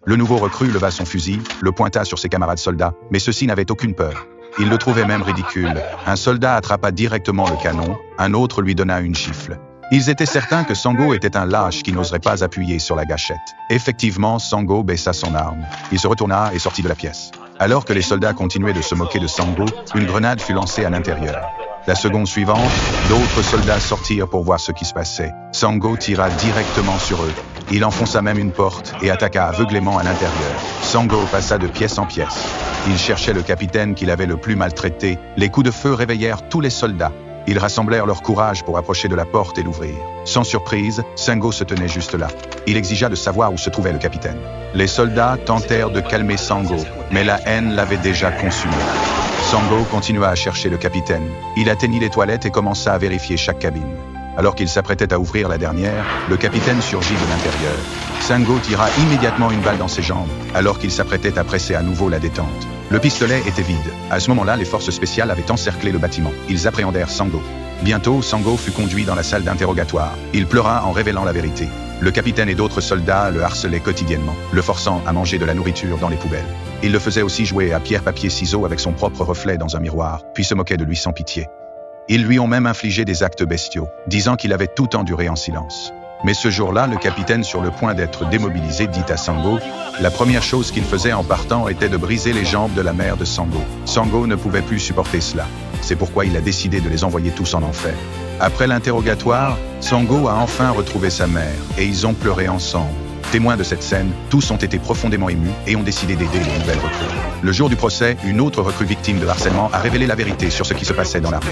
Le nouveau recrue leva son fusil, le pointa sur ses camarades soldats, mais ceux-ci n'avaient aucune peur. Ils le trouvaient même ridicule. Un soldat attrapa directement le canon, un autre lui donna une gifle. Ils étaient certains que Sango était un lâche qui n'oserait pas appuyer sur la gâchette. Effectivement, Sango baissa son arme. Il se retourna et sortit de la pièce. Alors que les soldats continuaient de se moquer de Sango, une grenade fut lancée à l'intérieur. La seconde suivante, d'autres soldats sortirent pour voir ce qui se passait. Sango tira directement sur eux. Il enfonça même une porte et attaqua aveuglément à l'intérieur. Sango passa de pièce en pièce. Il cherchait le capitaine qu'il avait le plus maltraité. Les coups de feu réveillèrent tous les soldats. Ils rassemblèrent leur courage pour approcher de la porte et l'ouvrir. Sans surprise, Sango se tenait juste là. Il exigea de savoir où se trouvait le capitaine. Les soldats tentèrent de calmer Sango, mais la haine l'avait déjà consumé. Sango continua à chercher le capitaine. Il atteignit les toilettes et commença à vérifier chaque cabine. Alors qu'il s'apprêtait à ouvrir la dernière, le capitaine surgit de l'intérieur. Sango tira immédiatement une balle dans ses jambes, alors qu'il s'apprêtait à presser à nouveau la détente. Le pistolet était vide. À ce moment-là, les forces spéciales avaient encerclé le bâtiment. Ils appréhendèrent Sango. Bientôt, Sango fut conduit dans la salle d'interrogatoire. Il pleura en révélant la vérité. Le capitaine et d'autres soldats le harcelaient quotidiennement, le forçant à manger de la nourriture dans les poubelles. Il le faisait aussi jouer à pierre-papier-ciseaux avec son propre reflet dans un miroir, puis se moquait de lui sans pitié. Ils lui ont même infligé des actes bestiaux, disant qu'il avait tout enduré en silence. Mais ce jour-là, le capitaine, sur le point d'être démobilisé, dit à Sango, la première chose qu'il faisait en partant était de briser les jambes de la mère de Sango. Sango ne pouvait plus supporter cela. C'est pourquoi il a décidé de les envoyer tous en enfer. Après l'interrogatoire, Sango a enfin retrouvé sa mère, et ils ont pleuré ensemble. Témoins de cette scène, tous ont été profondément émus et ont décidé d'aider les nouvelles recrues. Le jour du procès, une autre recrue victime de harcèlement a révélé la vérité sur ce qui se passait dans l'armée.